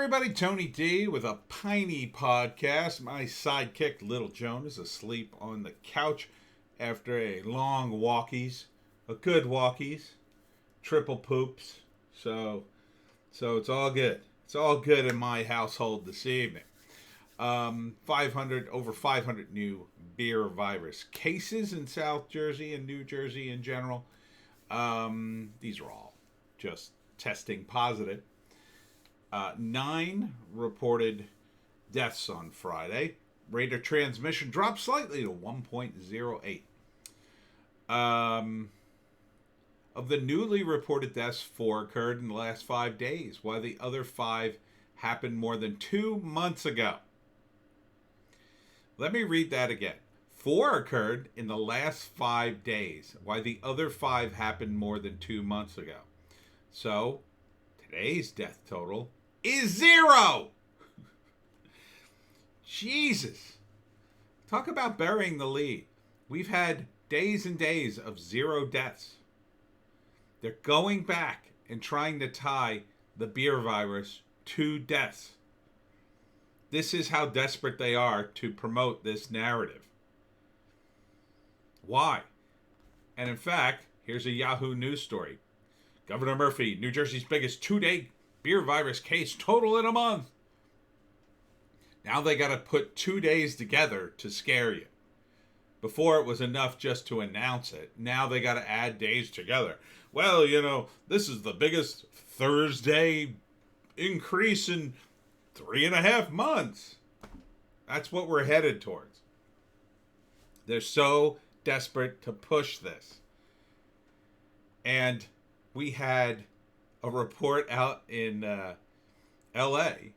everybody, Tony D with a Piney podcast. My sidekick, Little Joan, is asleep on the couch after a long walkies, a good walkies, triple poops. So it's all good. It's all good in my household this evening. 500 new beer virus cases in South Jersey and New Jersey in general. These are all just testing positive. 9 reported deaths on Friday. Rate of transmission dropped slightly to 1.08. Of the newly reported deaths, 4 occurred in the last 5 days, while the other 5 happened more than 2 months ago. Let me read that again. 4 occurred in the last 5 days, while the other 5 happened more than 2 months ago. So, today's death total is 0! Jesus. Talk about burying the lead. We've had days and days of 0 deaths. They're going back and trying to tie the beer virus to deaths. This is how desperate they are to promote this narrative. Why? And in fact, here's a Yahoo News story. Governor Murphy, New Jersey's biggest 2-day beer virus case total in a month. Now they got to put 2 days together to scare you. Before it was enough just to announce it. Now they got to add days together. Well, this is the biggest Thursday increase in 3.5 months. That's what we're headed towards. They're so desperate to push this. And we had a report out in LA. I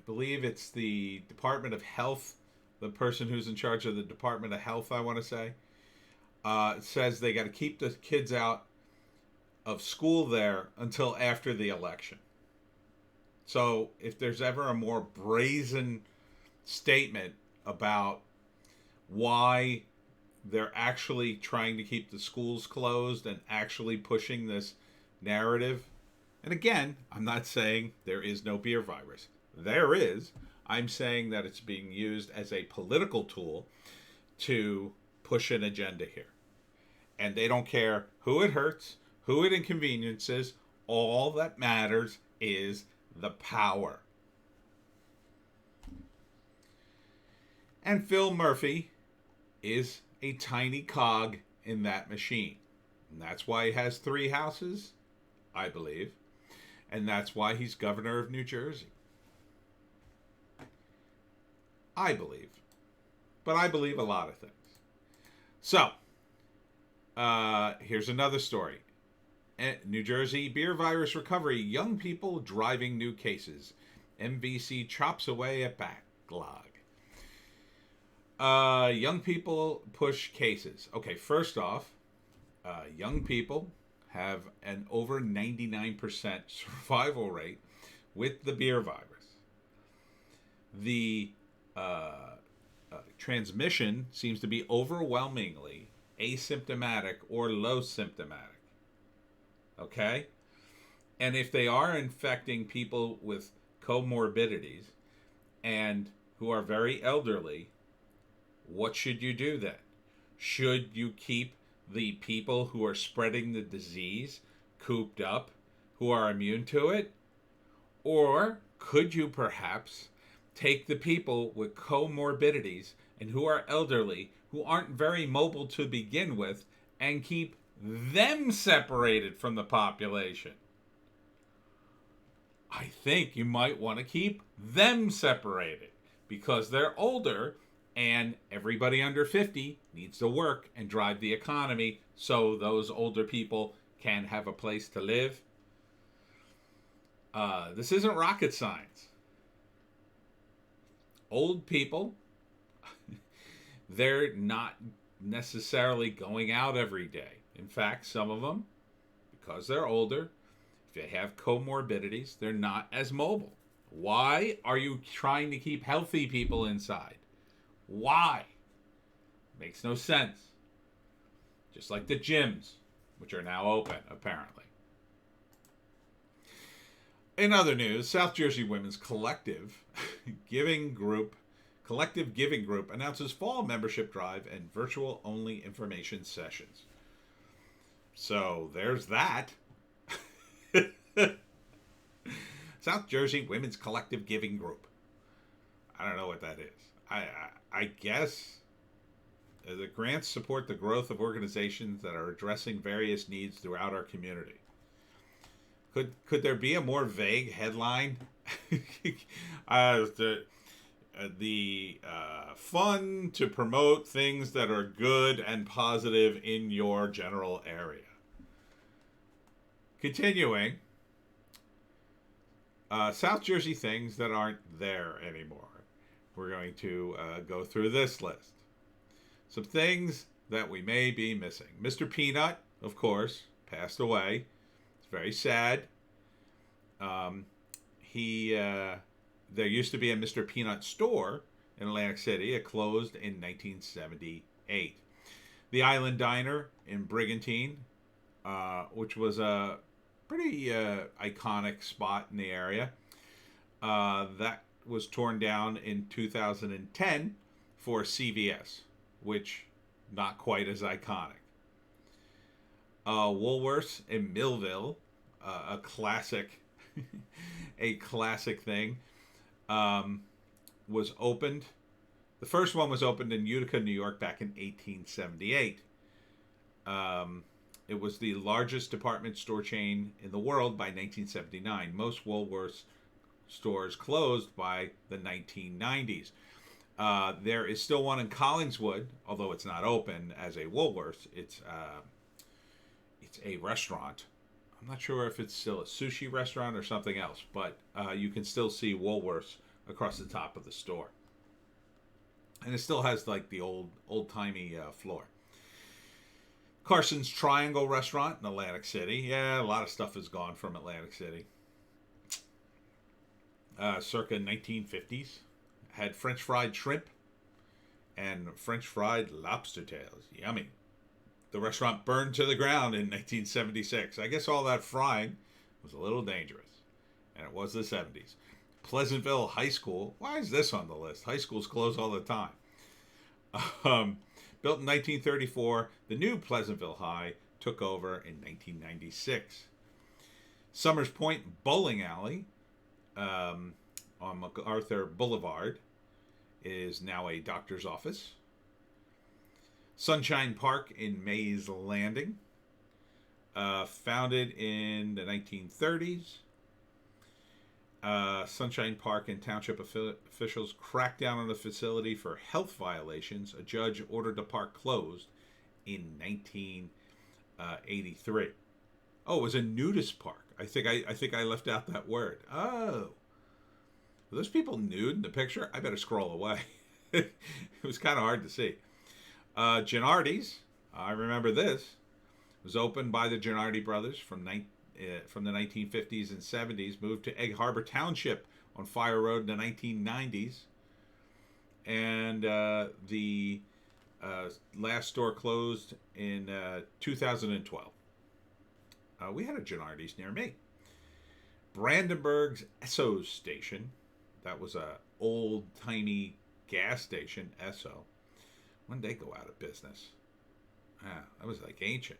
believe it's the Department of Health, the person who's in charge of the Department of Health, I want to say, says they got to keep the kids out of school there until after the election. So if there's ever a more brazen statement about why they're actually trying to keep the schools closed and actually pushing this narrative. And again, I'm not saying there is no beer virus. There is. I'm saying that it's being used as a political tool to push an agenda here. And they don't care who it hurts, who it inconveniences. All that matters is the power. And Phil Murphy is a tiny cog in that machine. And that's why he has 3 houses, I believe. And that's why he's governor of New Jersey. I believe. But I believe a lot of things. So, here's another story. New Jersey beer virus recovery. Young people driving new cases. MVC chops away at backlog. Young people push cases. Okay, first off, young people have an over 99% survival rate with the beer virus. The transmission seems to be overwhelmingly asymptomatic or low symptomatic. Okay? And if they are infecting people with comorbidities and who are very elderly, what should you do then? Should you keep the people who are spreading the disease cooped up, who are immune to it? Or could you perhaps take the people with comorbidities and who are elderly, who aren't very mobile to begin with, and keep them separated from the population? I think you might want to keep them separated because they're older and everybody under 50 needs to work and drive the economy so those older people can have a place to live. This isn't rocket science. Old people, they're not necessarily going out every day. In fact, some of them, because they're older, if they have comorbidities, they're not as mobile. Why are you trying to keep healthy people inside? Why? Makes no sense. Just like the gyms, which are now open, apparently. In other news, South Jersey Women's Giving Group Collective Giving Group announces fall membership drive and virtual only information sessions. So there's that. South Jersey Women's Collective Giving Group. I don't know what that is. I guess the grants support the growth of organizations that are addressing various needs throughout our community. Could there be a more vague headline? The fund to promote things that are good and positive in your general area. Continuing, South Jersey things that aren't there anymore. We're going to go through this list. Some things that we may be missing. Mr. Peanut, of course, passed away. It's very sad. There used to be a Mr. Peanut store in Atlantic City. It closed in 1978. The Island Diner in Brigantine, which was a pretty iconic spot in the area, that was torn down in 2010 for CVS, which not quite as iconic. Woolworths in Millville, a classic thing, was opened. The first one was opened in Utica, New York back in 1878. It was the largest department store chain in the world by 1979. Most Woolworths stores closed by the 1990s. There is still one in Collingswood, although it's not open as a Woolworths. It's a restaurant. I'm not sure if it's still a sushi restaurant or something else, but you can still see Woolworths across the top of the store. And it still has like the old-timey floor. Carson's Triangle Restaurant in Atlantic City. Yeah, a lot of stuff is gone from Atlantic City. Circa 1950s. Had French fried shrimp and French fried lobster tails. Yummy. The restaurant burned to the ground in 1976. I guess all that frying was a little dangerous. And it was the 70s. Pleasantville High School. Why is this on the list? High schools close all the time. Built in 1934, the new Pleasantville High took over in 1996. Summers Point Bowling Alley on MacArthur Boulevard is now a doctor's office. Sunshine Park in Mays Landing, founded in the 1930s. Sunshine Park and township officials cracked down on the facility for health violations. A judge ordered the park closed in 1983. Oh, it was a nudist park. I think I left out that word. Oh, were those people nude in the picture? I better scroll away. It was kind of hard to see. Gennardi's, I remember this, was opened by the Gennardi brothers from the 1950s and 70s, moved to Egg Harbor Township on Fire Road in the 1990s, and the last store closed in 2012. We had a Gennardi's near me. Brandenburg's Esso station, that was a old-timey gas station, Esso. When did they go out of business? That was like ancient.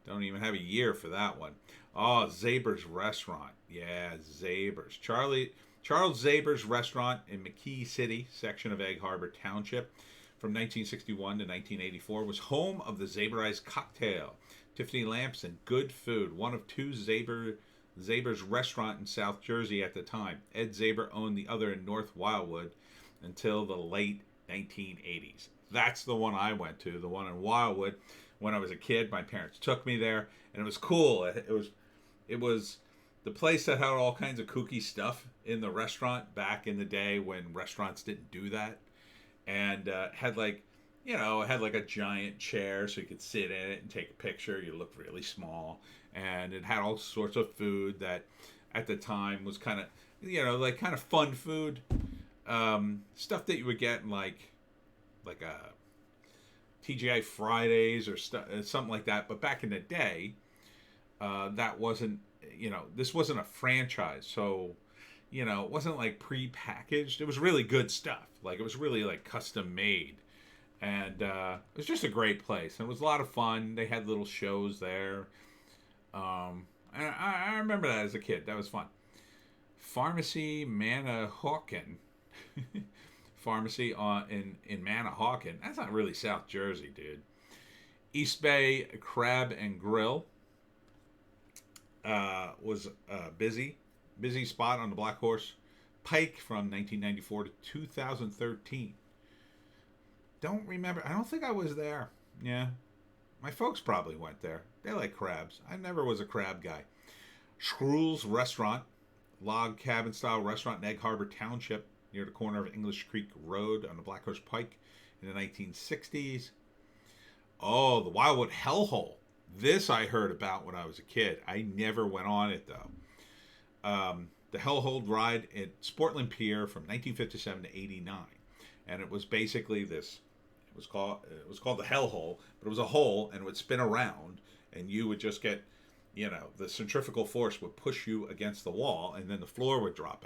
Don't even have a year for that one. Oh, Zaber's Restaurant. Yeah, Zaber's. Charles Zaber's Restaurant in McKee City, section of Egg Harbor Township, from 1961 to 1984, was home of the Zaberized Cocktail, Tiffany lamps, and good food. One of two Zaber's Restaurant in South Jersey at the time. Ed Zaber owned the other in North Wildwood until the late 1980s. That's the one I went to, the one in Wildwood. When I was a kid, my parents took me there, and it was cool. It was the place that had all kinds of kooky stuff in the restaurant back in the day when restaurants didn't do that, and had like a giant chair so you could sit in it and take a picture. You look really small, and it had all sorts of food that at the time was kind of kind of fun food, stuff that you would get in like a TGI Fridays or something like that. But back in the day, that wasn't this wasn't a franchise, so it wasn't like pre-packaged. It was really good stuff. Like it was really like custom made, and it was just a great place. And it was a lot of fun. They had little shows there. And I remember that as a kid. That was fun. Pharmacy Manahawkin. Pharmacy in Manahawkin. That's not really South Jersey, dude. East Bay Crab and Grill was busy spot on the Black Horse Pike from 1994 to 2013. Don't remember. I don't think I was there. Yeah. My folks probably went there. They like crabs. I never was a crab guy. Schrull's Restaurant, log cabin style restaurant in Egg Harbor Township near the corner of English Creek Road on the Black Horse Pike in the 1960s. Oh, the Wildwood Hellhole. This I heard about when I was a kid. I never went on it though. The Hellhole ride at Sportland Pier from 1957 to 89, and it was basically this. It was called the Hellhole, but it was a hole and it would spin around, and you would just get, the centrifugal force would push you against the wall, and then the floor would drop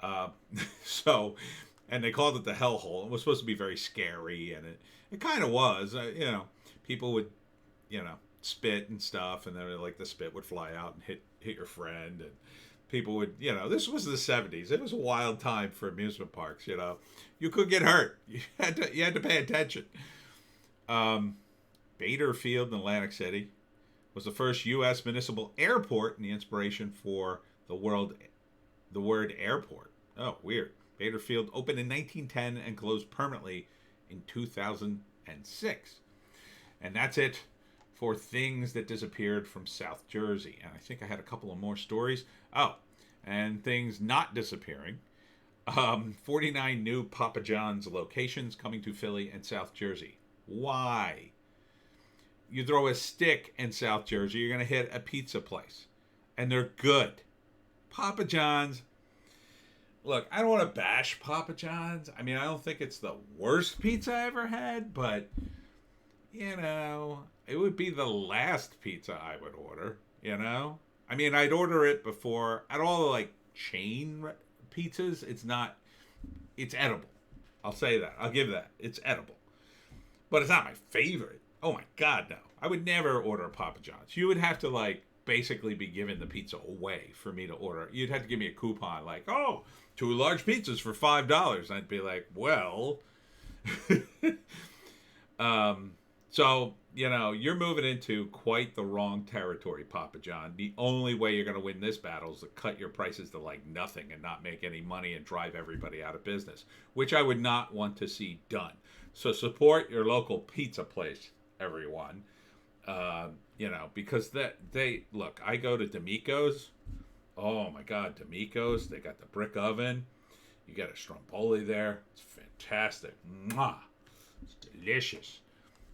out. And they called it the Hellhole. It was supposed to be very scary, and it kind of was. People would, spit and stuff, and then like the spit would fly out and hit your friend, and people would, this was the 70s. It was a wild time for amusement parks. You could get hurt. You had to pay attention. Bader Field in Atlantic City was the first U.S. municipal airport, and the inspiration for the word airport. Oh, weird. Bader Field opened in 1910 and closed permanently in 2006. And that's it for things that disappeared from South Jersey. And I think I had a couple of more stories. Oh, and things not disappearing. 49 new Papa John's locations coming to Philly and South Jersey. Why? You throw a stick in South Jersey, you're going to hit a pizza place. And they're good. Papa John's. Look, I don't want to bash Papa John's. I mean, I don't think it's the worst pizza I ever had, but, it would be the last pizza I would order, I mean, I'd order it before, at all the, like, chain pizzas, it's edible. I'll say that. I'll give that. It's edible. But it's not my favorite. Oh my God, no. I would never order a Papa John's. You would have to, like, basically be giving the pizza away for me to order. You'd have to give me a coupon, like, 2 large pizzas for $5. I'd be like, well. So, you're moving into quite the wrong territory, Papa John. The only way you're going to win this battle is to cut your prices to like nothing and not make any money and drive everybody out of business, which I would not want to see done. So support your local pizza place, everyone. Because look, I go to D'Amico's. Oh my God, D'Amico's. They got the brick oven. You get a stromboli there. It's fantastic. Mwah. It's delicious.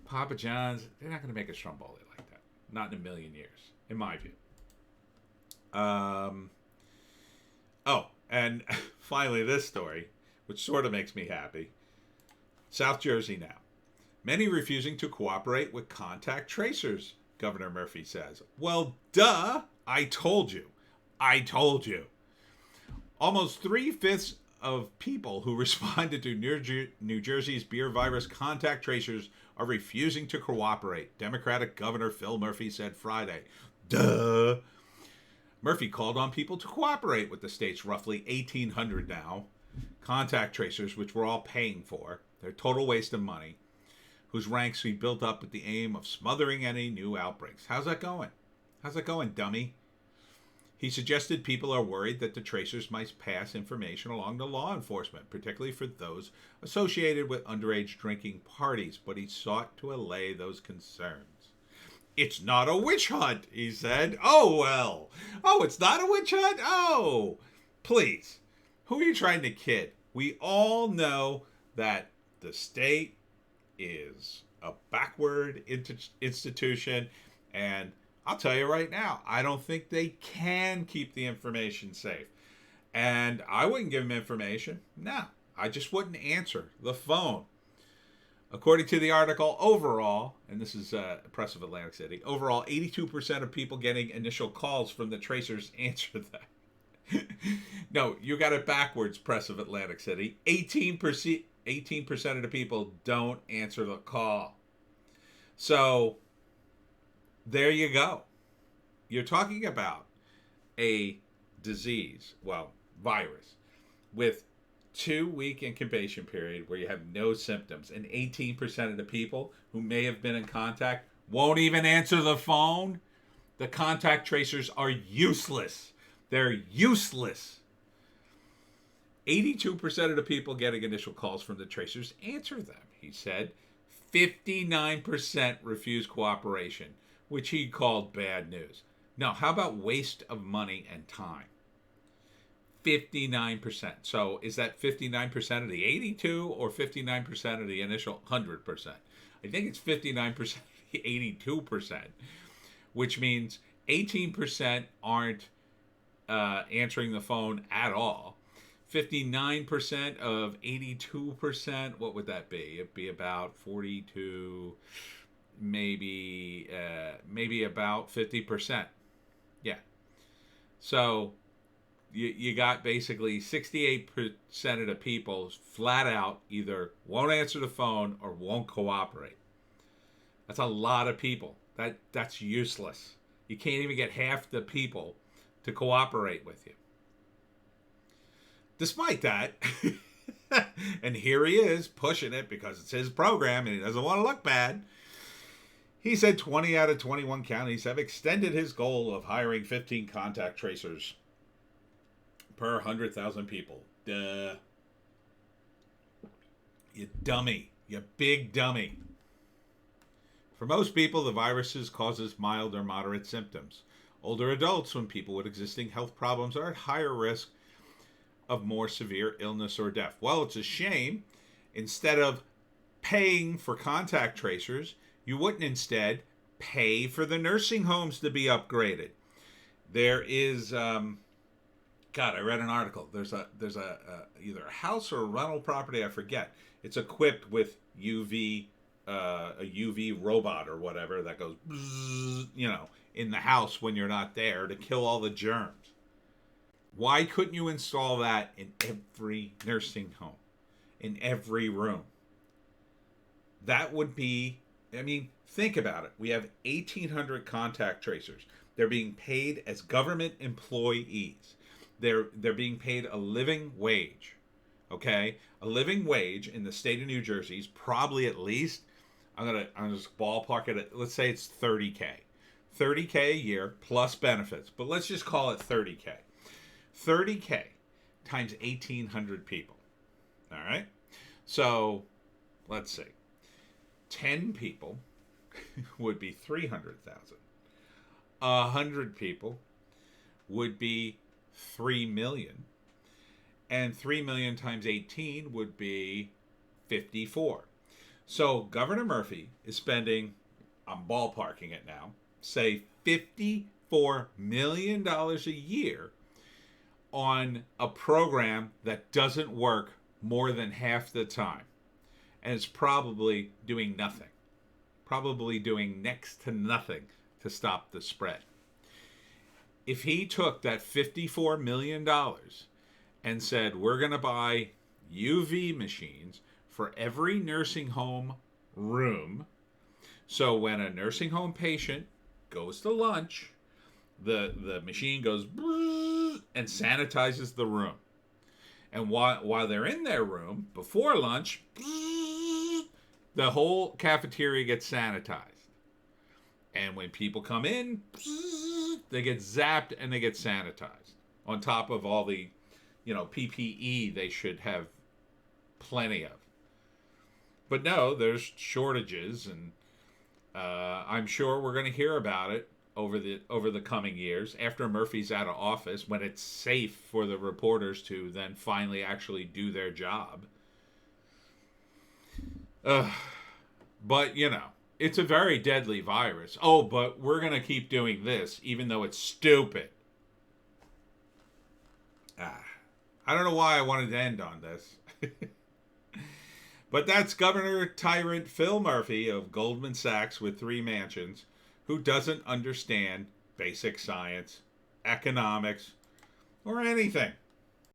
Papa John's, they're not going to make a stromboli like that. Not in a million years, in my view. And finally this story, which sort of makes me happy. South Jersey now. Many refusing to cooperate with contact tracers, Governor Murphy says. Well, duh, I told you. Almost 3/5 of people who responded to New Jersey's beer virus contact tracers are refusing to cooperate, Democratic Governor Phil Murphy said Friday. Duh. Murphy called on people to cooperate with the state's roughly 1,800 now contact tracers, which we're all paying for. They're a total waste of money, whose ranks we built up with the aim of smothering any new outbreaks. How's that going, dummy? He suggested people are worried that the tracers might pass information along to law enforcement, particularly for those associated with underage drinking parties, but he sought to allay those concerns. It's not a witch hunt, he said. Oh, well. Oh, it's not a witch hunt? Oh, please. Who are you trying to kid? We all know that the state is a backward institution, and I'll tell you right now, I don't think they can keep the information safe. And I wouldn't give them information. No, I just wouldn't answer the phone. According to the article, overall, and this is Press of Atlantic City, overall, 82% of people getting initial calls from the tracers answer them. No, you got it backwards, Press of Atlantic City. 18% of the people don't answer the call. So, there you go. You're talking about a disease, well, virus, with 2-week incubation period where you have no symptoms, and 18% of the people who may have been in contact won't even answer the phone. The contact tracers are useless. They're useless. 82% of the people getting initial calls from the tracers answer them, he said. 59% refuse cooperation, which he called bad news. Now, how about waste of money and time? 59%. So is that 59% of the 82 or 59% of the initial 100%? I think it's 59% of the 82%, which means 18% aren't answering the phone at all. 59% of 82%, what would that be? It'd be about 42, maybe about 50%. Yeah. So you got basically 68% of the people flat out either won't answer the phone or won't cooperate. That's a lot of people. That's useless. You can't even get half the people to cooperate with you. Despite that, and here he is pushing it because it's his program and he doesn't want to look bad. He said 20 out of 21 counties have extended his goal of hiring 15 contact tracers per 100,000 people. Duh. You dummy. You big dummy. For most people, the virus causes mild or moderate symptoms. Older adults, when people with existing health problems, are at higher risk of more severe illness or death. Well, it's a shame. Instead of paying for contact tracers, you wouldn't instead pay for the nursing homes to be upgraded. There is, I read an article. There's either a house or a rental property, I forget. It's equipped with a UV robot or whatever that goes, in the house when you're not there to kill all the germs. Why couldn't you install that in every nursing home, in every room? That would be, think about it. We have 1,800 contact tracers. They're being paid as government employees. They're being paid a living wage, okay? A living wage in the state of New Jersey is probably at least, I'm gonna just ballpark it, let's say it's $30K. $30K a year plus benefits, but let's just call it $30K. $30K times 1,800 people. All right? So, let's see. 10 people would be 300,000. 100 people would be 3 million. And 3 million times 18 would be 54. So, Governor Murphy is spending, I'm ballparking it now, say $54 million a year on a program that doesn't work more than half the time. And it's probably doing nothing. Probably doing next to nothing to stop the spread. If he took that $54 million and said, we're going to buy UV machines for every nursing home room, so when a nursing home patient goes to lunch, the machine goes and sanitizes the room. And while they're in their room, before lunch, the whole cafeteria gets sanitized. And when people come in, they get zapped and they get sanitized. On top of all the, PPE they should have plenty of. But no, there's shortages, and I'm sure we're going to hear about it over the coming years after Murphy's out of office, when it's safe for the reporters to then finally actually do their job. But, it's a very deadly virus. Oh, but we're going to keep doing this even though it's stupid. I don't know why I wanted to end on this. But that's Governor Tyrant Phil Murphy of Goldman Sachs with 3 mansions, who doesn't understand basic science, economics, or anything.